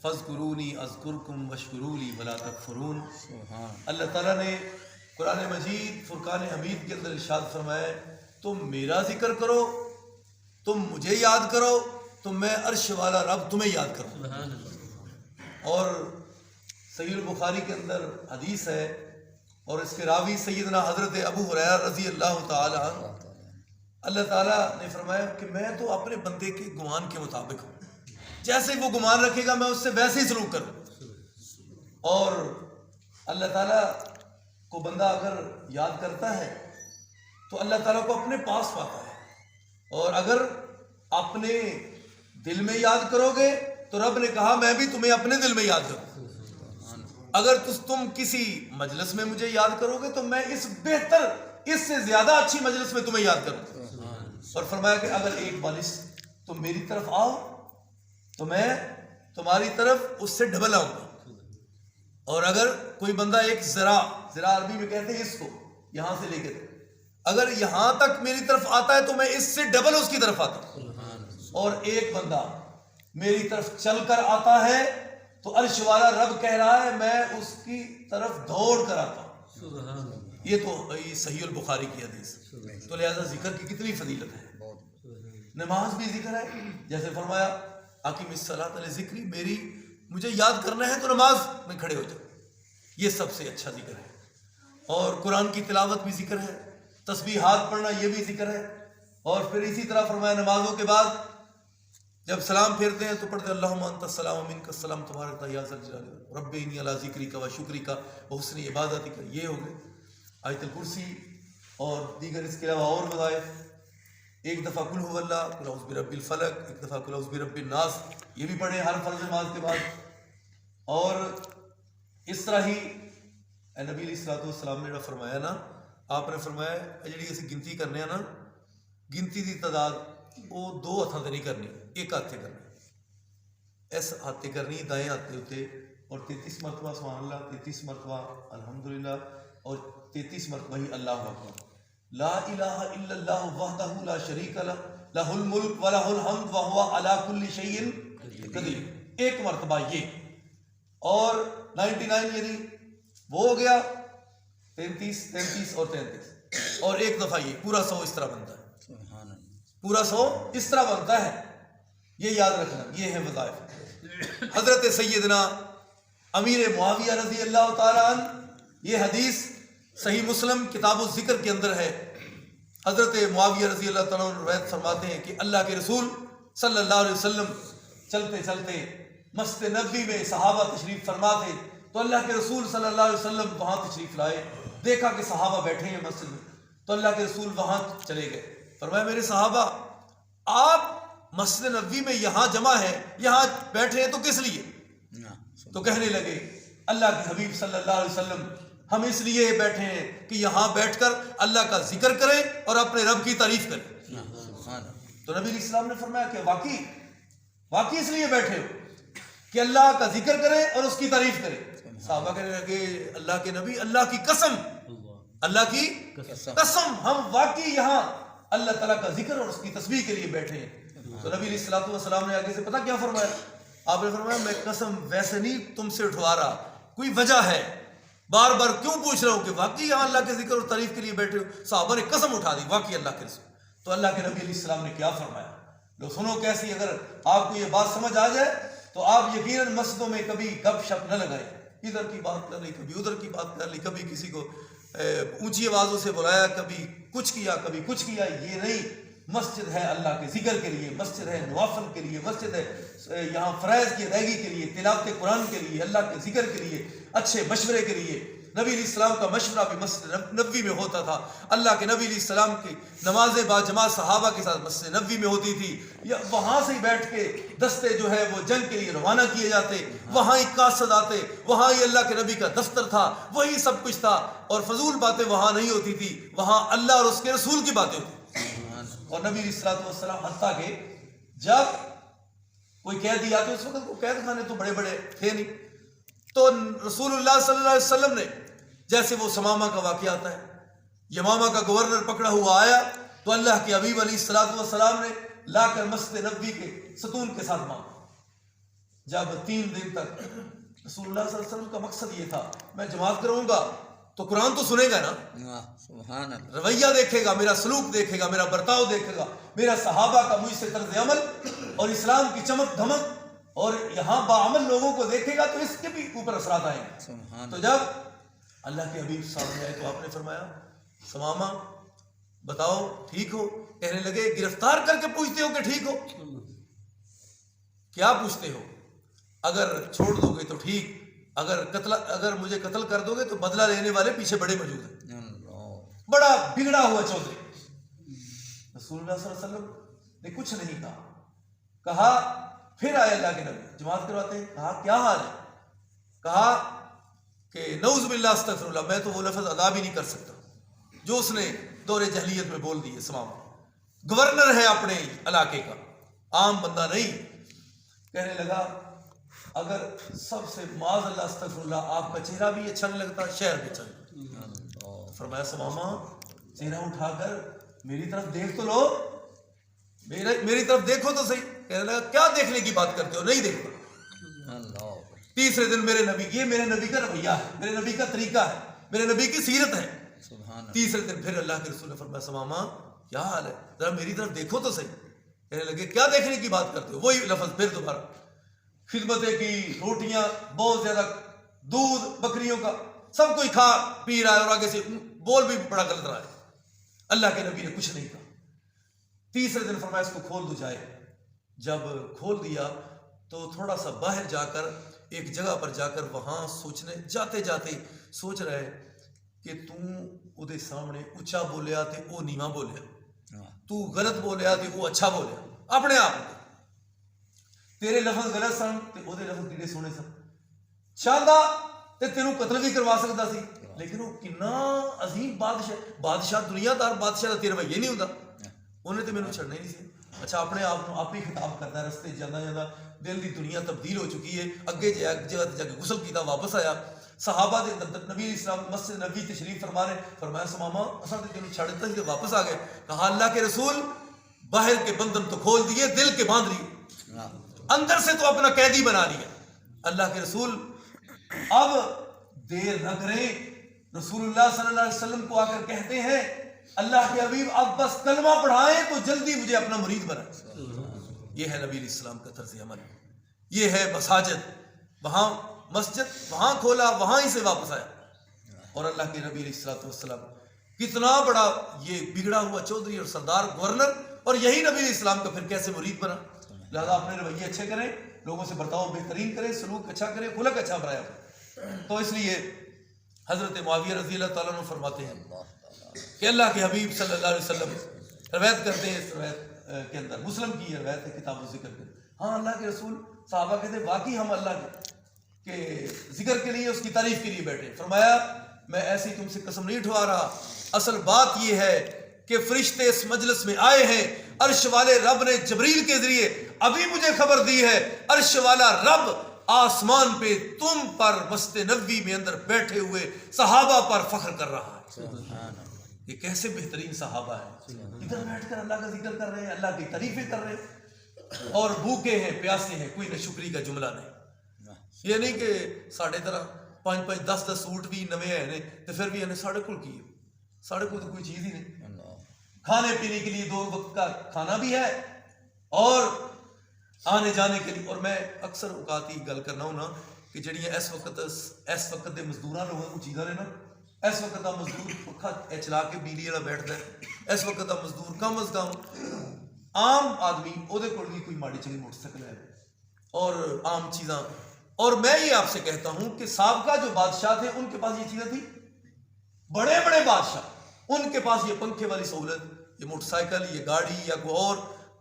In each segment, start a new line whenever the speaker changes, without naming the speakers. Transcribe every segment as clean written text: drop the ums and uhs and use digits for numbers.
فاذکرونی اذکرکم واشکروا لی ولا تکفرون۔ اللہ تعالیٰ نے قرآن مجید فرقان حمید کے اندر ارشاد فرمایا تم میرا ذکر کرو، تم مجھے یاد کرو تو میں عرش والا رب تمہیں یاد کروں۔ اور صحیح البخاری کے اندر حدیث ہے اور اس کے راوی سیدنا حضرت ابو ہریرہ رضی اللہ تعالی عنہ، اللہ تعالیٰ نے فرمایا کہ میں تو اپنے بندے کے گمان کے مطابق ہوں، جیسے وہ گمان رکھے گا میں اس سے ویسے ہی سلوک کروں۔ اور اللہ تعالیٰ کو بندہ اگر یاد کرتا ہے تو اللہ تعالیٰ کو اپنے پاس پاتا ہے، اور اگر اپنے دل میں یاد کرو گے تو رب نے کہا میں بھی تمہیں اپنے دل میں یاد کروں۔ اگر تم کسی مجلس میں مجھے یاد کرو گے تو میں اس بہتر، اس سے زیادہ اچھی مجلس میں تمہیں یاد کروں۔ اور فرمایا کہ اگر ایک بالش تم میری طرف آؤ تو میں تمہاری طرف اس سے ڈبل آؤں گا، اور اگر کوئی بندہ ایک ذرا عربی میں کہتے ہیں اس کو یہاں سے لے کے اگر یہاں تک میری طرف آتا ہے تو میں اس سے ڈبل اس کی طرف آتا ہوں، اور ایک بندہ میری طرف چل کر آتا ہے تو عرش والا رب کہہ رہا ہے میں اس کی طرف دوڑ کر آتا ہوں۔ یہ تو صحیح البخاری کی حدیث، تو لہذا ذکر کی کتنی فضیلت ہے۔ نماز بھی ذکر ہے، جیسے فرمایا اقیم الصلاۃ لذکری، میری مجھے یاد کرنا ہے تو نماز میں کھڑے ہو جاؤ، یہ سب سے اچھا ذکر ہے۔ اور قرآن کی تلاوت بھی ذکر ہے، تسبیحات پڑھنا یہ بھی ذکر ہے۔ اور پھر اسی طرح فرمایا نمازوں کے بعد جب سلام پھیرتے ہیں تو پڑھتے اللہم انت السلام و منک السلام تبارک یا ذا الجلال رب انی علی ذکرک و شکرک و حسن عبادتک، یہ ہو گئے۔ آیت الکرسی اور دیگر اس کے علاوہ اور وظائف، ایک دفعہ قل هو اللہ، قل اعوذ برب الفلق، ایک دفعہ قل اعوذ برب الناس، یہ بھی پڑھیں ہر فرض نماز کے بعد۔ اور اس طرح ہی نبی علیہ الصلوۃ والسلام نے فرمایا نا، آپ نے فرمایا جڑی اسی گنتی کرنے ہیں نا، گنتی دی تعداد وہ 2 ہاتھاں تے نہیں کرنی، 1 ہاتھ تے کرنی، اس ہاتھ تے کرنی دائیں ہاتھ تے اوتے، اور 33 مرتبہ سبحان اللہ، 33 مرتبہ الحمدللہ، اور 33 مرتبہ ہی اللہ اکبر، لا الہ الا اللہ وحدہ لا شریک لہ لہ الملک و لہ الحمد وہو علی کل شیء قدیر، 1 مرتبہ یہ، اور 99 یعنی وہ ہو گیا 33 اور 33، اور 1 دفعہ یہ پورا 100 اس طرح بنتا ہے، پورا 100 اس طرح بنتا ہے۔ یہ یاد رکھنا، یہ ہے وظائف۔ حضرت سیدنا امیر معاویہ رضی اللہ تعالیٰ عنہ، یہ حدیث صحیح مسلم کتاب الذکر کے اندر ہے۔ حضرت معاویہ رضی اللہ تعالیٰ عنہ روایت فرماتے ہیں کہ اللہ کے رسول صلی اللہ علیہ وسلم چلتے چلتے مسجد نبوی میں صحابہ تشریف فرما تھے، تو اللہ کے رسول صلی اللہ علیہ وسلم وہاں تشریف لائے، دیکھا کہ صحابہ بیٹھے ہیں مسجد میں، تو اللہ کے رسول وہاں چلے گئے، فرمایا میرے صحابہ آپ مسجد نبوی میں یہاں جمع ہے، یہاں بیٹھے ہیں تو کس لیے؟ تو کہنے لگے اللہ کے حبیب صلی اللہ علیہ وسلم ہم اس لیے بیٹھے ہیں کہ یہاں بیٹھ کر اللہ کا ذکر کریں اور اپنے رب کی تعریف کریں۔ تو نبی علیہ السلام نے فرمایا کہ واقعی اس لیے بیٹھے ہو کہ اللہ کا ذکر کریں اور اس کی تعریف کریں۔ صحابہ کہنے لگے اللہ کے نبی اللہ کی قسم، اللہ کی قسم ہم واقعی یہاں اللہ تعالیٰ کا ذکر اور اس کی تسبیح کے لیے بیٹھے ہیں۔ تو نبی علیہ الصلوۃ والسلام نے آگے سے پتہ کیا فرمایا؟ آپ نے فرمایا میں قسم ویسے نہیں تم سے اٹھوا رہا، کوئی وجہ ہے، بار بار کیوں پوچھ رہا ہوں کہ واقعی یہاں اللہ کے ذکر اور تعریف کے لیے بیٹھے ہو؟ صحابہ نے قسم اٹھا دی واقعی اللہ کے رسول۔ تو اللہ کے نبی علیہ السلام نے کیا فرمایا؟ لو سنو کیسی، اگر آپ کو یہ بات سمجھ آ جائے تو آپ یقیناً مسجدوں میں کبھی گپ شپ نہ لگائیں، ادھر کی بات کر لی کبھی ادھر کی بات کر لی، کبھی کسی کو اونچی آوازوں سے بلایا، کبھی کچھ کیا کبھی کچھ کیا، یہ نہیں۔ مسجد ہے اللہ کے ذکر کے لیے، مسجد ہے نوافل کے لیے، مسجد ہے یہاں فرائض کی ادائیگی کے لیے، تلاوت قرآن کے لیے، اللہ کے ذکر کے لیے، اچھے مشورے کے لیے۔ نبی علیہ السلام کا مشورہ بھی مسجد نبوی میں ہوتا تھا۔ اللہ کے نبی علیہ السلام کی نمازیں باجماعت صحابہ کے ساتھ مسجد نبوی میں ہوتی تھی، یا وہاں سے بیٹھ کے دستے جو ہے وہ جنگ کے لیے روانہ کیے جاتے، وہاں ہی قاصد آتے، وہاں ہی اللہ کے نبی کا دفتر تھا، وہی سب کچھ تھا، اور فضول باتیں وہاں نہیں ہوتی تھی، وہاں اللہ اور اس کے رسول کی باتیں ہوتی تھی۔ اور نبی علیہ الصلوۃ والسلام حتیٰ کہ جب کوئی قیدی آتے، اس وقت کو قید خانے تو بڑے بڑے تھے نہیں، تو رسول اللہ صلی اللہ علیہ وسلم نے جیسے وہ سمامہ کا واقعہ آتا ہے، یمامہ کا گورنر پکڑا ہوا آیا تو اللہ کے حبیب علیہ الصلوۃ والسلام نے لا کر مسجد نبوی کے ستون کے ساتھ مانگا، جب 3 دن تک رسول اللہ صلی اللہ علیہ وسلم کا مقصد یہ تھا میں جماعت کراؤں گا تو قرآن تو سنے گا نا,
سبحان اللہ,
رویہ دیکھے گا, میرا سلوک دیکھے گا, میرا برتاؤ دیکھے گا, میرا صحابہ کا مجھ سے طرز عمل اور اسلام کی چمک دھمک اور یہاں باعمل لوگوں کو دیکھے گا تو اس کے بھی اوپر اثرات آئیں گے. تو جب اللہ کے حبیب سامنے آئے تو آپ نے فرمایا ثمامہ بتاؤ ٹھیک ہو؟ کہنے لگے گرفتار کر کے پوچھتے ہو کہ ٹھیک ہو؟ کیا پوچھتے ہو؟ اگر چھوڑ دو گے تو ٹھیک, اگر مجھے قتل کر دو گے تو بدلہ لینے والے پیچھے بڑے موجود ہیں. بڑا بگڑا ہوا چودھری. رسول اللہ صلی اللہ علیہ وسلم نے کچھ نہیں کہا. پھر آئے اللہ کے نبی جماعت کرواتے ہیں. کہا کیا حال ہے؟ کہا کہ نعوذ باللہ استغفر اللہ, میں تو وہ لفظ ادا بھی نہیں کر سکتا جو اس نے دور جہلیت میں بول دیے. سمام گورنر ہے اپنے علاقے کا, عام بندہ نہیں. کہنے لگا اگر سب سے معاذ اللہ استغفر اللہ آپ کا چہرہ بھی اچھا نہیں لگتا شہر بھی اچھا نہیں لگتا. فرمایا سمامہ چہرہ اٹھا کر میری طرف دیکھ تو لو, میری طرف دیکھو تو صحیح. کہنے لگا کیا دیکھنے کی بات کرتے ہو؟ نہیں دیکھو. تیسرے دن میرے نبی, یہ میرے نبی کا رویہ ہے, میرے نبی کا طریقہ ہے, میرے نبی کی سیرت ہے. تیسرے دن پھر اللہ کے رسول نے فرمایا سمامہ کیا حال ہے, ذرا میری طرف دیکھو تو صحیح. کہنے لگے کیا دیکھنے کی بات کرتے ہو؟ وہی لفظ پھر دوبارہ. خدمتیں کی, روٹیاں بہت زیادہ, دودھ بکریوں کا سب کوئی کھا پی رہا ہے اور آگے سے بول بھی بڑا غلط رہا ہے. اللہ کے نبی نے کچھ نہیں کہا. تیسرے دن فرمایا اس کو کھول دو جائے. جب کھول دیا تو تھوڑا سا باہر جا کر ایک جگہ پر جا کر وہاں سوچنے جاتے جاتے سوچ رہے کہ تو دے سامنے اچھا بولیا تے او نیواں بولیا, تو غلط بولیا تے او اچھا بولیا. اپنے آپ تیرے لفظ غلط سن تے او دے لفظ کیڑے سونے سن. چاہتا تے تینوں قتل بھی کروا سکتا سی, لیکن وہ کنا عظیم بادشاہ دنیا دار بادشاہ دا تیرا یہ نہیں ہوتا, انہیں تو میرے چھڑنے نہیں سی. اچھا اپنے آپ کو آپ ہی خطاب کرتا ہے. رستے جانا جانا دل دی دنیا تبدیل ہو چکی ہے. اگے جگہ جا کے غسل کیتا واپس آیا. صحابہ دے نبی اسلام مسجد نبی تشریف فرما رہے. فرمایا سمامہ اساں تے تینوں چھڑ دتا سی واپس آ گئے. کہا اللہ کے رسول باہر کے بندھن تو کھول دیے, دل کے باندھ لیے, اندر سے تو اپنا قیدی بنا لیا. اللہ کے رسول اب دیر نہ کریں. رسول اللہ صلی اللہ علیہ وسلم کو آ کر کہتے ہیں اللہ کے حبیب اب بس کلمہ پڑھائیں تو جلدی مجھے اپنا مرید بنائیں. یہ ہے نبی علیہ السلام کا طرز عمل. یہ ہے مساجد, وہاں مسجد وہاں کھولا وہاں ہی سے واپس آیا. اور اللہ کے نبی علیہ السلام کتنا بڑا یہ بگڑا ہوا چودھری اور سردار گورنر, اور یہی نبی علیہ السلام کا پھر کیسے مرید بنا. لہذا اپنے رویے اچھے کریں, لوگوں سے برتاؤ بہترین کریں, سلوک اچھا کریں, خلق اچھا بنایا. تو اس لیے حضرت معاویہ رضی اللہ تعالیٰ عنہ فرماتے ہیں کہ اللہ کے حبیب صلی اللہ علیہ وسلم روایت کرتے ہیں, اس روایت کے اندر مسلم کی یہ روایت ہے کتاب و ذکر کے, ہاں اللہ کے رسول صحابہ کہتے ہیں واقعی ہم اللہ کے ذکر کے لیے اس کی تعریف کے لیے بیٹھے. فرمایا میں ایسی تم سے قسم نہیں اٹھوا رہا, اصل بات یہ ہے کہ فرشتے اس مجلس میں آئے ہیں, عرش والے رب نے جبریل کے ذریعے ابھی مجھے خبر دی ہے, عرش والا رب آسمان پہ تم پر مسجد نبوی میں اندر بیٹھے ہوئے صحابہ پر فخر کر رہا ہے. یہ کیسے بہترین صحابہ ہیں, ادھر بیٹھ کر اللہ کا ذکر کر رہے ہیں, اللہ کی تعریفیں کر رہے ہیں, اور بھوکے ہیں پیاسے ہیں, کوئی ناشکری کا جملہ نہیں. یہ نہیں کہ ساڑھے طرح 5-5 10-10 سوٹ بھی نویں ہیں نے تو پھر بھی انہیں ساڑھے کل کی, ساڑھے کل تو کوئی چیز ہی نہیں. کھانے پینے کے لیے 2 وقت کا کھانا بھی ہے اور آنے جانے کے لیے. اور میں اکثر اوقات ہی گل کرنا ہوں نا کہ جڑیاں اس وقت دے مزدوراں لوگوں کو چیزاں نے نا, اس وقت دا مزدور پکھا چلا کے بجلی والا بیٹھتا ہے, اس وقت دا مزدور کم از کم عام آدمی او دے کول بھی کوئی ماڑی چنگی موٹر سائیکل ہے اور عام چیزاں. اور میں یہ آپ سے کہتا ہوں کہ سابقہ جو بادشاہ تھے ان کے پاس یہ چیزیں تھیں, بڑے بڑے بادشاہ ان کے پاس یہ پنکھے والی سہولت, یہ موٹر سائیکل, یہ گاڑی یا کوئی اور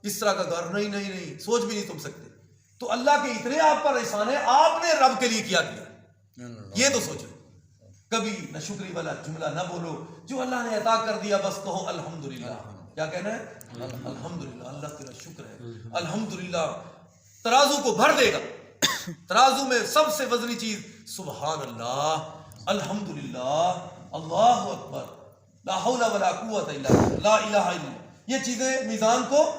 اس طرح کا گھر نہیں, سوچ بھی نہیں تم سکتے. تو اللہ کے اتنے آپ پر احسان ہے, آپ نے رب کے لیے کیا یہ تو سوچو. کبھی نہ شکری والا جملہ نہ بولو, جو اللہ نے عطا کر دیا بس کہو الحمدللہ. کیا کہنا ہے؟ الحمدللہ, اللہ تیرا شکر ہے, الحمدللہ. ترازو کو بھر دے گا. ترازو میں سب سے وزنی چیز سبحان اللہ, الحمدللہ, اللہ اکبر, لا حول ولا قوت الا باللہ, لا الہ الا اللہ. یہ چیزیں میزان کو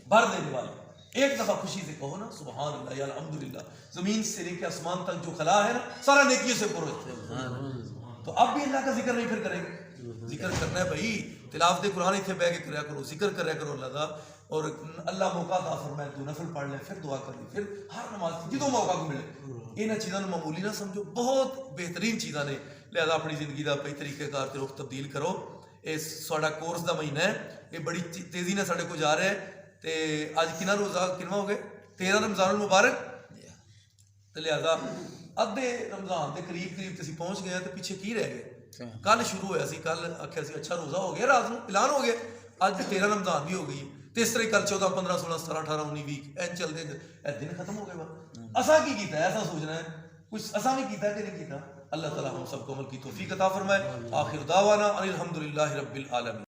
بھر دینے والی. ایک دفعہ خوشی سے کہو نا سبحان اللہ یا الحمدللہ، زمین سے لے کے آسمان تک جو خلا ہے نا سارا نیکیوں سے پر ہوتا ہے۔ تو اب بھی اللہ کا ذکر نہیں پھر کریں گے؟ ذکر کرنا ہے بھائی، تلاوت قرآن اتنے بہ کے کریا کرو، ذکر کریا کرو اللہ کا، اور اللہ موقع عطا فرمائے تو نفل پڑھ لے، پھر دعا کر لی، پھر ہر نماز جدوں موقع کو ملے انہاں چیزاں معمولی نہ سمجھو، بہت بہترین چیزاں نے، لہذا اپنی زندگی دا پئی طریقہ کار تے رخ تبدیل کرو۔ یہ ساڈا کورس دا مہینہ ہے، یہ بڑی تیزی نال ساڈے کو جا رہا ہے، تے اج کنا روزہ کنواں ہو گئے 13 رمضان المبارک، تے لہذا ادھے رمضان دے قریب قریب تے پہنچ گئے تے پیچھے کی رہ گئے؟ کل شروع ہویا سی، کل آخیا سی اچھا روزہ ہو گیا رات نو اعلان ہو گیا، اج 13 رمضان بھی ہو گئی، تے اس طرح کل 14 15 16 17 18 19 20 این چلتے اے دن ختم ہو گئے۔ بات اساں کی کیتا ہے، ایسا سوچنا ہے کچھ اساں بھی کیتا ہے کہ نہیں کیتا؟ اللہ تعالیٰ ہم سب کو عمل کی توفیق عطا فرمائے۔ آخر دعوانا ان الحمدللہ رب العالمین۔